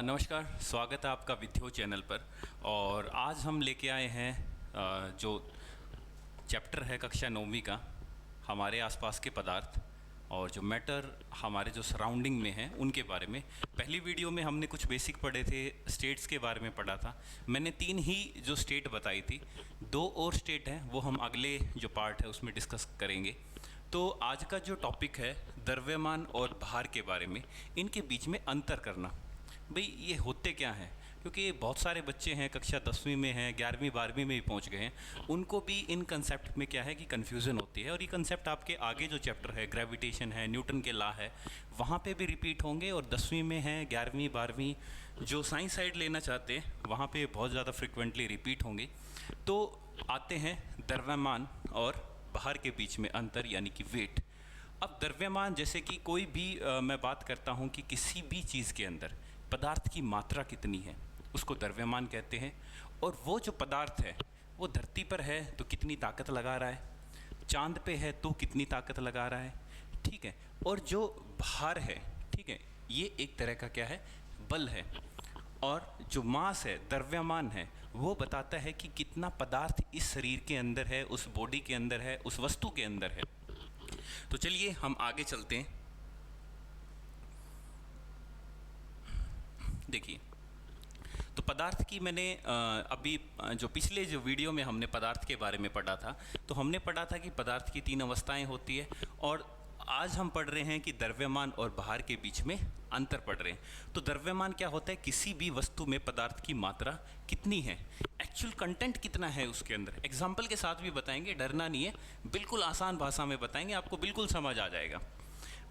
नमस्कार, स्वागत है आपका विद्यो चैनल पर। और आज हम लेके आए हैं जो चैप्टर है कक्षा 9वीं का, हमारे आसपास के पदार्थ और जो मैटर हमारे जो सराउंडिंग में हैं उनके बारे में। पहली वीडियो में हमने कुछ बेसिक पढ़े थे, स्टेट्स के बारे में पढ़ा था। मैंने 3 ही जो स्टेट बताई थी, 2 और स्टेट हैं वो हम अगले जो पार्ट है उसमें डिस्कस करेंगे। तो आज का जो टॉपिक है द्रव्यमान और भार के बारे में, इनके बीच में अंतर करना। भाई ये होते क्या हैं, क्योंकि बहुत सारे बच्चे हैं कक्षा 10वीं में हैं, 11वीं 12वीं में भी पहुंच गए हैं, उनको भी इन कंसेप्ट में क्या है कि कन्फ्यूज़न होती है। और ये कंसेप्ट आपके आगे जो चैप्टर है, ग्रेविटेशन है, न्यूटन के लॉ है, वहाँ पे भी रिपीट होंगे। और 10वीं में है, 11वीं 12वीं जो साइंस साइड लेना चाहते हैं वहाँ पे बहुत ज़्यादा फ्रिक्वेंटली रिपीट होंगे। तो आते हैं द्रव्यमान और भार के बीच में अंतर, यानी कि वेट। अब द्रव्यमान, जैसे कि कोई भी मैं बात करता हूँ कि किसी भी चीज़ के अंदर पदार्थ की मात्रा कितनी है, उसको द्रव्यमान कहते हैं। और वो जो पदार्थ है वो धरती पर है तो कितनी ताकत लगा रहा है, चांद पे है तो कितनी ताकत लगा रहा है, ठीक है। और जो भार है, ठीक है, ये एक तरह का क्या है, बल है। और जो मास है, द्रव्यमान है, वो बताता है कि कितना पदार्थ इस शरीर के अंदर है, उस बॉडी के अंदर है, उस वस्तु के अंदर है। तो चलिए हम आगे चलते हैं। देखिए, तो पदार्थ की मैंने अभी जो पिछले जो वीडियो में हमने पदार्थ के बारे में पढ़ा था, तो हमने पढ़ा था कि पदार्थ की 3 अवस्थाएं होती है। और आज हम पढ़ रहे हैं कि द्रव्यमान और भार के बीच में अंतर पढ़ रहे हैं। तो द्रव्यमान क्या होता है, किसी भी वस्तु में पदार्थ की मात्रा कितनी है, एक्चुअल कंटेंट कितना है उसके अंदर। एग्जाम्पल के साथ भी बताएंगे, डरना नहीं है, बिल्कुल आसान भाषा में बताएंगे, आपको बिल्कुल समझ आ जाएगा।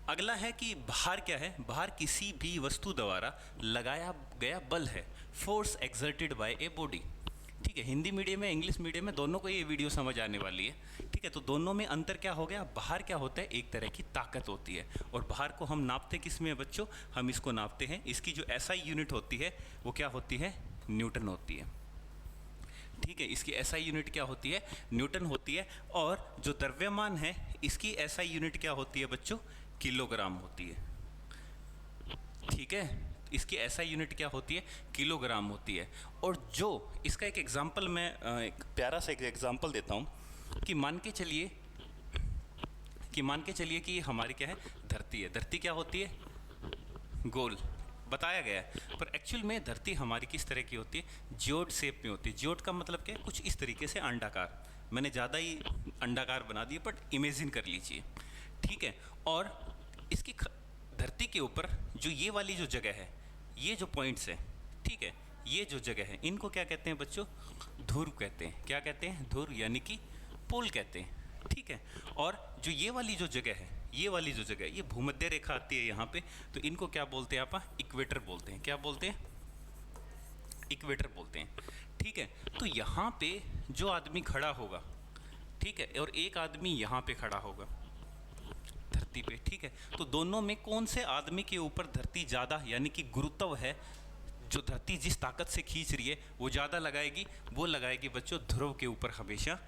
अगला है कि भार क्या है। भार किसी भी वस्तु द्वारा लगाया गया बल है, force exerted by a body, ठीक है। हिंदी मीडियम में, इंग्लिश मीडियम में, दोनों को ये वीडियो समझ आने वाली है, ठीक है। तो दोनों में अंतर क्या हो गया, भार क्या होता है, एक तरह की ताकत होती है। और भार को हम नापते किस में है बच्चों, हम इसको नापते हैं, इसकी जो एसआई यूनिट होती है वो क्या होती है, न्यूटन होती है, ठीक है। इसकी एसआई यूनिट क्या होती है, न्यूटन होती है। और जो द्रव्यमान है, इसकी एसआई यूनिट क्या होती है बच्चों, किलोग्राम होती है, ठीक है। इसकी एसआई यूनिट क्या होती है, किलोग्राम होती है। और जो इसका एक एग्जांपल, मैं एक प्यारा सा एक एग्जांपल देता हूँ कि मान के चलिए कि हमारी क्या है, धरती है। धरती क्या होती है, गोल बताया गया है, पर एक्चुअल में धरती हमारी किस तरह की होती है, जियोड शेप में होती है। जियोड का मतलब क्या है, कुछ इस तरीके से अंडाकार। मैंने ज़्यादा ही अंडाकार बना दिए, बट इमेजिन कर लीजिए, ठीक है। और इसकी धरती के ऊपर जो ये वाली जो जगह है, ये जो पॉइंट्स हैं, ठीक है, ये जो जगह है, इनको क्या कहते हैं बच्चों, ध्रुव कहते हैं। क्या कहते हैं, ध्रुव, यानी कि पोल कहते हैं, ठीक है। और जो ये वाली जो जगह है, ये वाली जो जगह है, ये भूमध्य रेखा आती है यहाँ पे, तो इनको क्या बोलते हैं आप, इक्वेटर बोलते हैं। क्या बोलते हैं, इक्वेटर बोलते हैं, ठीक है। तो यहाँ पे जो आदमी खड़ा होगा, ठीक है, और एक आदमी यहाँ पे खड़ा होगा धरती पे, ठीक है। तो दोनों में कौन से आदमी के ऊपर धरती ज़्यादा, यानी कि गुरुत्व है, जो धरती जिस ताकत से खींच रही है वो ज़्यादा लगाएगी, वो लगाएगी बच्चों ध्रुव के ऊपर। हमेशा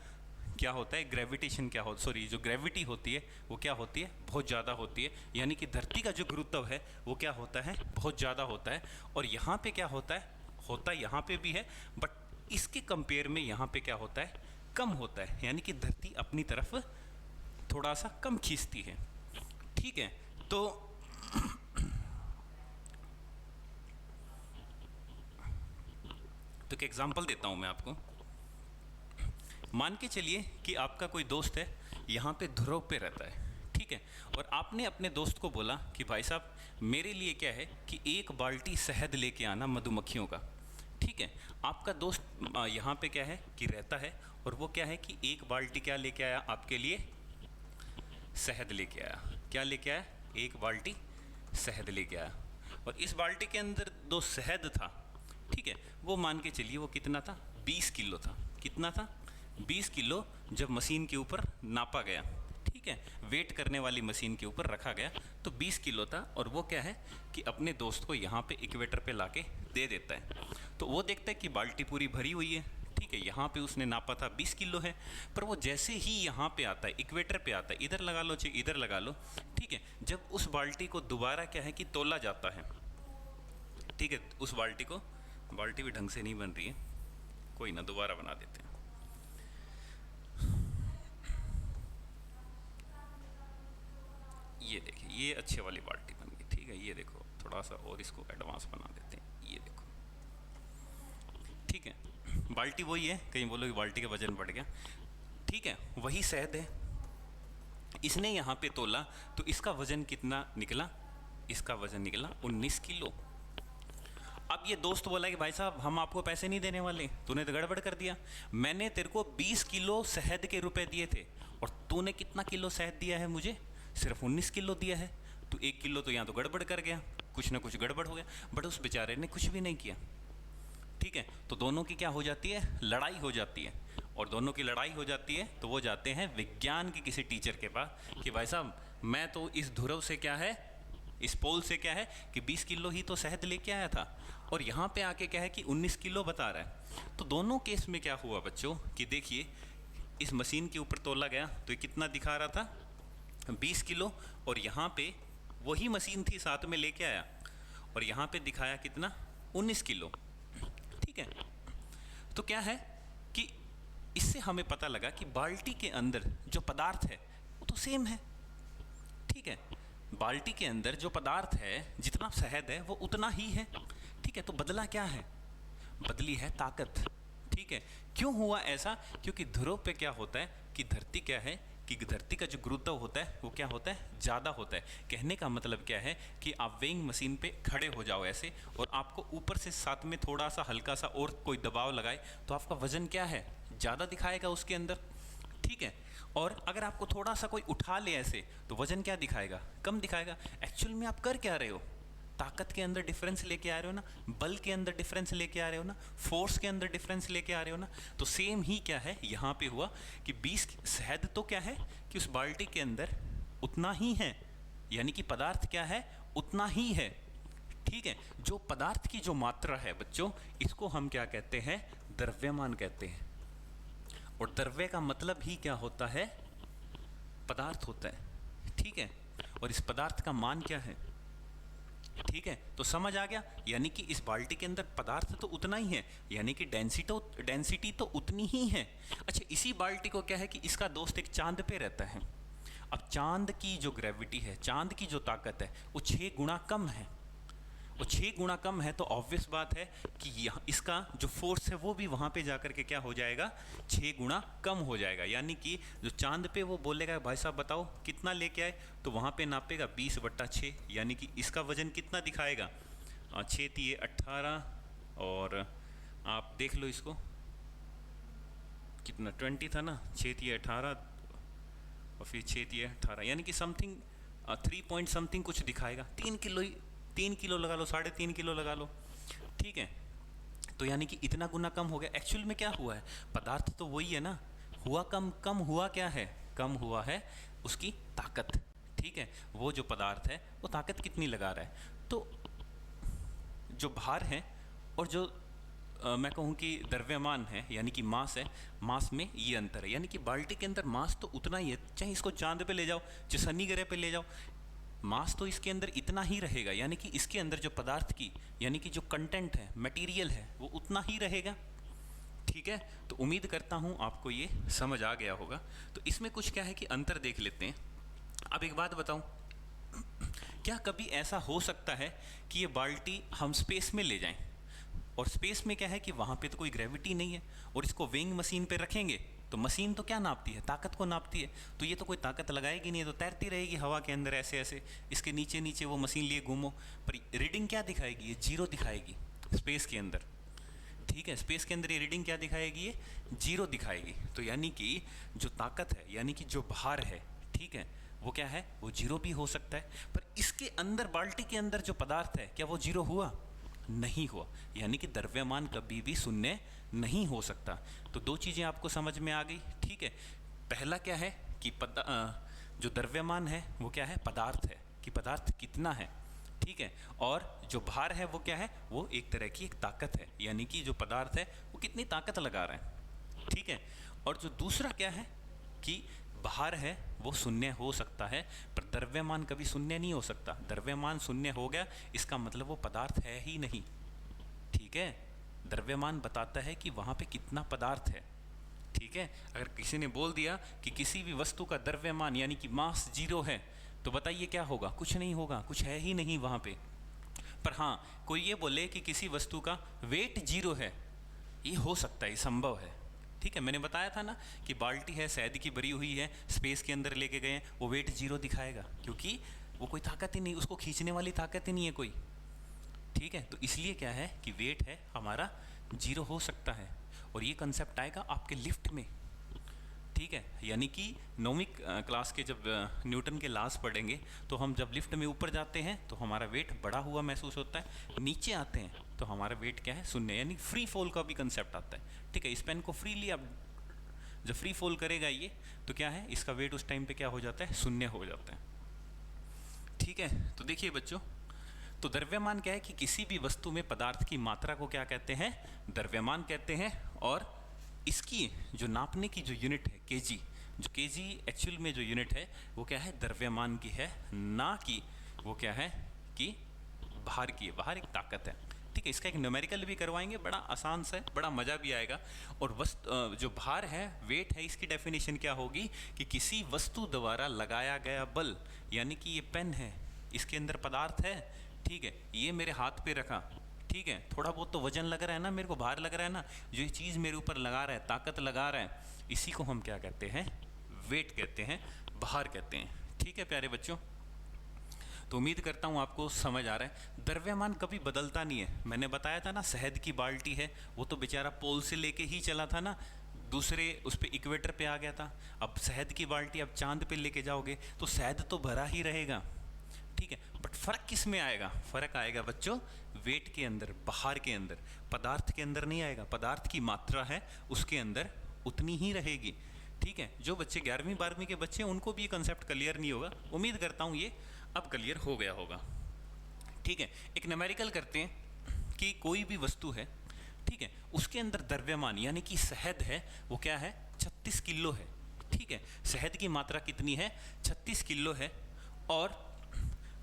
क्या होता है, ग्रेविटेशन क्या हो, सॉरी, जो ग्रेविटी होती है वो क्या होती है, बहुत ज़्यादा होती है। यानी कि धरती का जो गुरुत्व है वो क्या होता है, बहुत ज़्यादा होता है। और यहाँ पे क्या होता है, यहाँ पे भी है, बट इसके कंपेयर में यहाँ पे क्या होता है, कम होता है। यानी कि धरती अपनी तरफ थोड़ा सा कम खींचती है, ठीक है। तो एक एग्जांपल देता हूं मैं आपको। मान के चलिए कि आपका कोई दोस्त है, यहाँ पे ध्रुव पे रहता है, ठीक है। और आपने अपने दोस्त को बोला कि भाई साहब, मेरे लिए क्या है कि 1 बाल्टी शहद लेके आना मधुमक्खियों का, ठीक है। आपका दोस्त यहाँ पे क्या है कि रहता है, और वो क्या है कि 1 बाल्टी क्या लेके आया आपके लिए, शहद लेके आया। क्या लेके आया, 1 बाल्टी शहद लेके आया। और इस बाल्टी के अंदर 2 शहद था, ठीक है। वो मान के चलिए वो कितना था, 20 किलो था। कितना था, 20 किलो। जब मशीन के ऊपर नापा गया, ठीक है, वेट करने वाली मशीन के ऊपर रखा गया, तो 20 किलो था। और वो क्या है कि अपने दोस्त को यहाँ पे इक्वेटर पे लाके दे देता है। तो वो देखता है कि बाल्टी पूरी भरी हुई है, ठीक है। यहाँ पे उसने नापा था 20 किलो है, पर वो जैसे ही यहाँ पे आता है, इक्वेटर पे आता है, इधर लगा लो चाहे इधर लगा लो, ठीक है। जब उस बाल्टी को दोबारा क्या है कि तोला जाता है, ठीक है, उस बाल्टी भी ढंग से नहीं बन रही है, कोई ना, दोबारा बना देते हैं। ये देखिए, ये अच्छे वाली बाल्टी बन गई। ठीक है, ये देखो, थोड़ा सा और इसको एडवांस बना देते हैं। ये देखो, ठीक है, बाल्टी वही है, कहीं बोलो कि बाल्टी का वजन बढ़ गया। ठीक है, वही शहद है, इसने यहाँ पे तोला तो इसका वजन कितना निकला? इसका वजन निकला 19 किलो। अब ये दोस्त बोला कि भाई साहब हम आपको पैसे नहीं देने वाले, तूने तो गड़बड़ कर दिया। मैंने तेरे को 20 किलो शहद के रुपए दिए थे और तूने कितना किलो शहद दिया है मुझे? सिर्फ 19 किलो दिया है। तो 1 किलो तो यहाँ तो गड़बड़ कर गया, कुछ ना कुछ गड़बड़ हो गया। बट उस बेचारे ने कुछ भी नहीं किया। ठीक है, तो दोनों की क्या हो जाती है? लड़ाई हो जाती है। और दोनों की लड़ाई हो जाती है तो वो जाते हैं विज्ञान के किसी टीचर के पास कि भाई साहब मैं तो इस ध्रुव से क्या है, इस पोल से क्या है कि 20 किलो ही तो शहद लेके आया था और यहाँ पे आके क्या है कि 19 किलो बता रहा है। तो दोनों केस में क्या हुआ बच्चों कि देखिए, इस मशीन के ऊपर तोला गया तो ये कितना दिखा रहा था? 20 किलो। और यहाँ पे वही मशीन थी, साथ में लेके आया और यहाँ पे दिखाया कितना? 19 किलो। ठीक है, तो क्या है कि इससे हमें पता लगा कि बाल्टी के अंदर जो पदार्थ है वो तो सेम है। ठीक है, बाल्टी के अंदर जो पदार्थ है, जितना शहद है वो उतना ही है। ठीक है, तो बदला क्या है? बदली है ताकत। ठीक है, क्यों हुआ ऐसा? क्योंकि ध्रुव पे क्या होता है कि धरती क्या है कि धरती का जो गुरुत्व होता है वो क्या होता है? ज़्यादा होता है। कहने का मतलब क्या है कि आप वेइंग मशीन पे खड़े हो जाओ ऐसे और आपको ऊपर से साथ में थोड़ा सा हल्का सा और कोई दबाव लगाए तो आपका वजन क्या है? ज़्यादा दिखाएगा उसके अंदर। ठीक है, और अगर आपको थोड़ा सा कोई उठा ले ऐसे तो वजन क्या दिखाएगा? कम दिखाएगा। एक्चुअल में आप कर क्या रहे हो? ताकत के अंदर डिफरेंस लेके आ रहे हो ना, बल के अंदर डिफरेंस लेके आ रहे हो ना, फोर्स के अंदर डिफरेंस लेके आ रहे हो ना। तो सेम ही क्या है यहाँ पे हुआ कि 20 शहद तो क्या है कि उस बाल्टी के अंदर उतना ही है, यानी कि पदार्थ क्या है? उतना ही है। ठीक है, जो पदार्थ की जो मात्रा है बच्चों, इसको हम क्या कहते हैं? द्रव्यमान कहते हैं। और द्रव्य का मतलब ही क्या होता है? पदार्थ होता है। ठीक है, और इस पदार्थ का मान क्या है? ठीक है, तो समझ आ गया, यानी कि इस बाल्टी के अंदर पदार्थ तो उतना ही है, यानी कि डेंसिटी तो उतनी ही है। अच्छा, इसी बाल्टी को क्या है कि इसका दोस्त एक चांद पे रहता है। अब चांद की जो ग्रेविटी है, चांद की जो ताकत है वो 6 गुना कम है। वो 6 गुना कम है तो ऑब्वियस बात है कि यहाँ इसका जो फोर्स है वो भी वहाँ पे जाकर के क्या हो जाएगा? 6 गुना कम हो जाएगा। यानी कि जो चांद पे वो बोलेगा भाई साहब बताओ कितना लेके आए, तो वहाँ पे नापेगा 20/6, यानी कि इसका वजन कितना दिखाएगा? 6 तिये 18 और आप देख लो इसको कितना 20 था ना, 6 तिये 18 और फिर 6 तिये 18, यानी कि समथिंग 3 पॉइंट समथिंग कुछ दिखाएगा। 3 किलो ही, 3 किलो लगा लो, 3.5 किलो लगा लो। ठीक है, तो यानी कि इतना गुना कम हो गया। एक्चुअल में क्या हुआ है? पदार्थ तो वही है ना, हुआ कम। कम हुआ क्या है? कम हुआ है उसकी ताकत। ठीक है, वो जो पदार्थ है वो ताकत कितनी लगा रहा है? तो जो भार है और जो मैं कहूँ कि द्रव्यमान है यानी कि मास है, मास में ये अंतर है। यानी कि बाल्टी के अंदर मास तो उतना ही है, चाहे इसको चांद पे ले जाओ, चाहे शनि ग्रह पे ले जाओ, मास तो इसके अंदर इतना ही रहेगा। यानी कि इसके अंदर जो पदार्थ की यानी कि जो कंटेंट है, मटेरियल है, वो उतना ही रहेगा। ठीक है, तो उम्मीद करता हूँ आपको ये समझ आ गया होगा। तो इसमें कुछ क्या है कि अंतर देख लेते हैं। अब एक बात बताऊँ, क्या कभी ऐसा हो सकता है कि ये बाल्टी हम स्पेस में ले जाएं और स्पेस में क्या है कि वहाँ पे तो कोई ग्रेविटी नहीं है और इसको वेइंग मशीन पे रखेंगे तो मशीन तो क्या नापती है? ताकत को नापती है। तो ये तो कोई ताकत लगाएगी नहीं, तो तैरती रहेगी हवा के अंदर ऐसे ऐसे, इसके नीचे नीचे वो मशीन लिए घूमो, पर रीडिंग क्या दिखाएगी? ये 0 दिखाएगी स्पेस के अंदर। ठीक है, स्पेस के अंदर ये रीडिंग क्या दिखाएगी? ये 0 दिखाएगी। तो यानी कि जो ताकत है यानी कि जो भार है, ठीक है, वो क्या है? वो 0 भी हो सकता है। पर इसके अंदर, बाल्टी के अंदर जो पदार्थ है, क्या वो 0 हुआ? नहीं हुआ। यानी कि द्रव्यमान कभी भी शून्य नहीं हो सकता। तो 2 चीज़ें आपको समझ में आ गई। ठीक है, पहला क्या है कि जो द्रव्यमान है वो क्या है? पदार्थ है, कि पदार्थ कितना है। ठीक है, और जो भार है वो क्या है? वो एक तरह की एक ताकत है, यानी कि जो पदार्थ है वो कितनी ताकत लगा रहा है। ठीक है, और जो दूसरा क्या है कि भार है वो शून्य हो सकता है, पर द्रव्यमान कभी शून्य नहीं हो सकता। द्रव्यमान शून्य हो गया इसका मतलब वो पदार्थ है ही नहीं, ठीक है। द्रव्यमान बताता है कि वहाँ पे कितना पदार्थ है, ठीक है। अगर किसी ने बोल दिया कि किसी भी वस्तु का द्रव्यमान यानी कि मास 0 है, तो बताइए क्या होगा? कुछ नहीं होगा, कुछ है ही नहीं वहाँ पे। पर हाँ, कोई ये बोले कि किसी वस्तु का वेट 0 है, ये हो सकता है, ये संभव है, ठीक है। मैंने बताया था ना कि बाल्टी है, शहद की भरी हुई है, स्पेस के अंदर लेके गए, वो वेट 0 दिखाएगा, क्योंकि वो कोई ताकत ही नहीं, उसको खींचने वाली ताकत ही नहीं है कोई, ठीक है। तो इसलिए क्या है कि वेट है हमारा 0 हो सकता है। और ये कंसेप्ट आएगा आपके लिफ्ट में, ठीक है। यानी कि 9वीं क्लास के जब न्यूटन के लॉज पढ़ेंगे, तो हम जब लिफ्ट में ऊपर जाते हैं तो हमारा वेट बढ़ा हुआ महसूस होता है, नीचे आते हैं तो हमारा वेट क्या है? शून्य। यानी फ्री फॉल का भी कंसेप्ट आता है, ठीक है। इस पेन को फ्रीली आप जब फ्री फॉल करेगा ये, तो क्या है, इसका वेट उस टाइम पे क्या हो जाता है? शून्य हो जाता है, ठीक है। तो देखिए बच्चों, तो द्रव्यमान क्या है कि किसी भी वस्तु में पदार्थ की मात्रा को क्या कहते हैं? द्रव्यमान कहते हैं। और इसकी जो नापने की जो यूनिट है केजी, जो केजी एक्चुअल में जो यूनिट है वो क्या है? द्रव्यमान की है, ना कि वो क्या है कि भार की है। भार एक ताकत है, ठीक है। इसका एक न्यूमेरिकल भी करवाएंगे, बड़ा आसान सा है, बड़ा मज़ा भी आएगा। और वस्तु जो भार है, वेट है, इसकी डेफिनेशन क्या होगी कि किसी वस्तु द्वारा लगाया गया बल, यानी कि ये पेन है, इसके अंदर पदार्थ है, ठीक है। ये मेरे हाथ पे रखा, ठीक है, थोड़ा बहुत तो वजन लग रहा है ना, मेरे को भार लग रहा है ना, जो ये चीज़ मेरे ऊपर लगा रहा है, ताकत लगा रहा है, इसी को हम क्या कहते हैं? वेट कहते हैं, भार कहते हैं, ठीक है प्यारे बच्चों। तो उम्मीद करता हूँ आपको समझ आ रहा है। द्रव्यमान कभी बदलता नहीं है। मैंने बताया था ना, शहद की बाल्टी है, वो तो बेचारा पोल से लेके ही चला था ना, दूसरे उस पर इक्वेटर पे आ गया था। अब शहद की बाल्टी अब चांद पे लेके जाओगे तो शहद तो भरा ही रहेगा, ठीक है। बट फर्क किस में आएगा? फर्क आएगा बच्चों वेट के अंदर, भार के अंदर, पदार्थ के अंदर नहीं आएगा। पदार्थ की मात्रा है उसके अंदर उतनी ही रहेगी, ठीक है। जो बच्चे 11वीं 12वीं के बच्चे हैं उनको भी ये कंसेप्ट क्लियर नहीं होगा, उम्मीद करता हूँ ये अब क्लियर हो गया होगा, ठीक है। एक न्यूमेरिकल करते हैं कि कोई भी वस्तु है, ठीक है, उसके अंदर द्रव्यमान यानी कि शहद है, वो क्या है? 36 किलो है, ठीक है। शहद की मात्रा कितनी है? 36 किलो है। और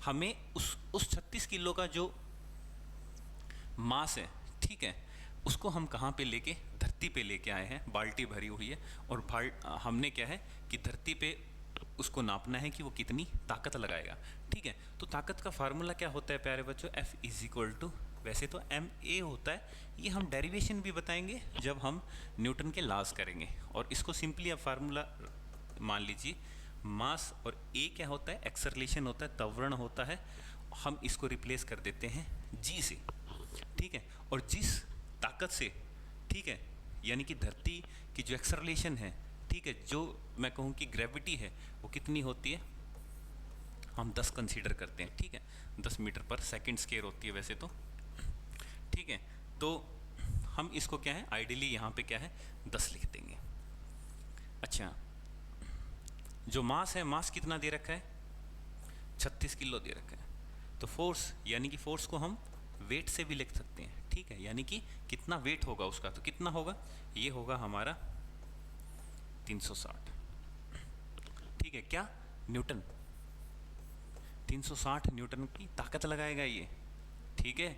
हमें उस 36 किलो का जो मास है, ठीक है, उसको हम कहाँ पे लेके? धरती पे लेके आए हैं, बाल्टी भरी हुई है। और हमने क्या है कि धरती पे उसको नापना है कि वो कितनी ताकत लगाएगा, ठीक है। तो ताकत का फार्मूला क्या होता है प्यारे बच्चों? F = वैसे तो ma होता है, ये हम डेरिवेशन भी बताएंगे जब हम न्यूटन के लॉज करेंगे। और इसको सिंपली आप फार्मूला मान लीजिए, मास और a क्या होता है? एक्सेलरेशन होता है, त्वरण होता है। हम इसको रिप्लेस कर देते हैं g से, ठीक है। और जिस ताकत से, ठीक है, यानी कि धरती की जो एक्सेलरेशन है, ठीक है, जो मैं कहूँ कि ग्रेविटी है, वो कितनी होती है? हम 10 कंसीडर करते हैं, ठीक है। 10 मीटर पर सेकंड स्क्वायर होती है वैसे तो, ठीक है। तो हम इसको क्या है, आइडियली यहाँ पे क्या है, 10 लिख देंगे। अच्छा, जो मास है, मास कितना दे रखा है? 36 किलो दे रखा है। तो फोर्स, यानी कि फोर्स को हम वेट से भी लिख सकते हैं, ठीक है। यानी कि कितना वेट होगा उसका, तो कितना होगा? ये होगा हमारा 360, ठीक है। क्या? न्यूटन। 360 न्यूटन की ताकत लगाएगा ये, ठीक है,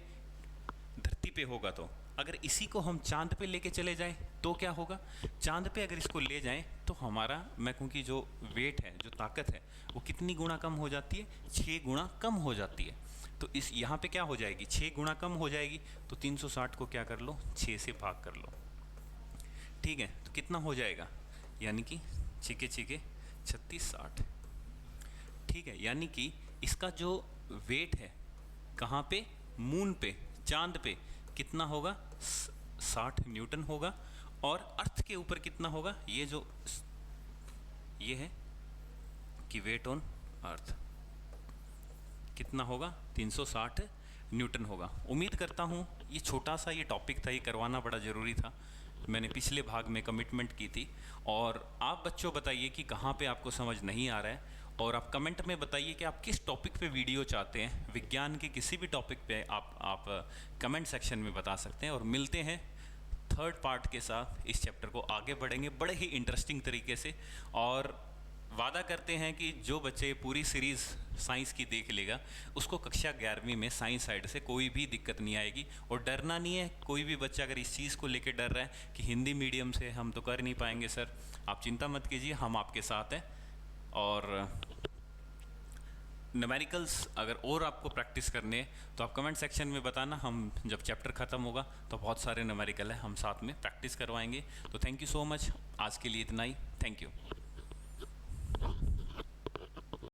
धरती पे होगा। तो अगर इसी को हम चांद पे लेके चले जाएं तो क्या होगा? चांद पे अगर इसको ले जाएं तो हमारा, मैं कहूँ कि जो वेट है, जो ताकत है, वो कितनी गुना कम हो जाती है? 6 गुना कम हो जाती है। तो इस यहाँ पे क्या हो जाएगी? 6 गुना कम हो जाएगी। तो 360 को क्या कर लो? 6 से भाग कर लो, ठीक है। तो कितना हो जाएगा? यानी कि 6 के 6 के 36, 60, ठीक है। यानी कि इसका जो वेट है कहाँ पे? मून पे, चांद पे, कितना होगा? 60 न्यूटन होगा। और अर्थ के ऊपर कितना होगा? ये जो ये है कि वेट ऑन अर्थ कितना होगा? 360 न्यूटन होगा। उम्मीद करता हूँ ये छोटा सा ये टॉपिक था, ये करवाना बड़ा ज़रूरी था, मैंने पिछले भाग में कमिटमेंट की थी। और आप बच्चों बताइए कि कहाँ पे आपको समझ नहीं आ रहा है, और आप कमेंट में बताइए कि आप किस टॉपिक पे वीडियो चाहते हैं। विज्ञान के किसी भी टॉपिक पे आप कमेंट सेक्शन में बता सकते हैं। और मिलते हैं 3rd पार्ट के साथ। इस चैप्टर को आगे बढ़ेंगे बड़े ही इंटरेस्टिंग तरीके से। और वादा करते हैं कि जो बच्चे पूरी सीरीज़ साइंस की देख लेगा उसको कक्षा 11वीं में साइंस साइड से कोई भी दिक्कत नहीं आएगी, और डरना नहीं है। कोई भी बच्चा अगर इस चीज़ को लेकर डर रहा है कि हिंदी मीडियम से हम तो कर नहीं पाएंगे सर, आप चिंता मत कीजिए, हम आपके साथ हैं। और न्यूमेरिकल्स अगर और आपको प्रैक्टिस करने हैं तो आप कमेंट सेक्शन में बताना, हम जब चैप्टर ख़त्म होगा तो बहुत सारे न्यूमेरिकल है हम साथ में प्रैक्टिस करवाएंगे। तो थैंक यू सो मच, आज के लिए इतना ही, थैंक यू।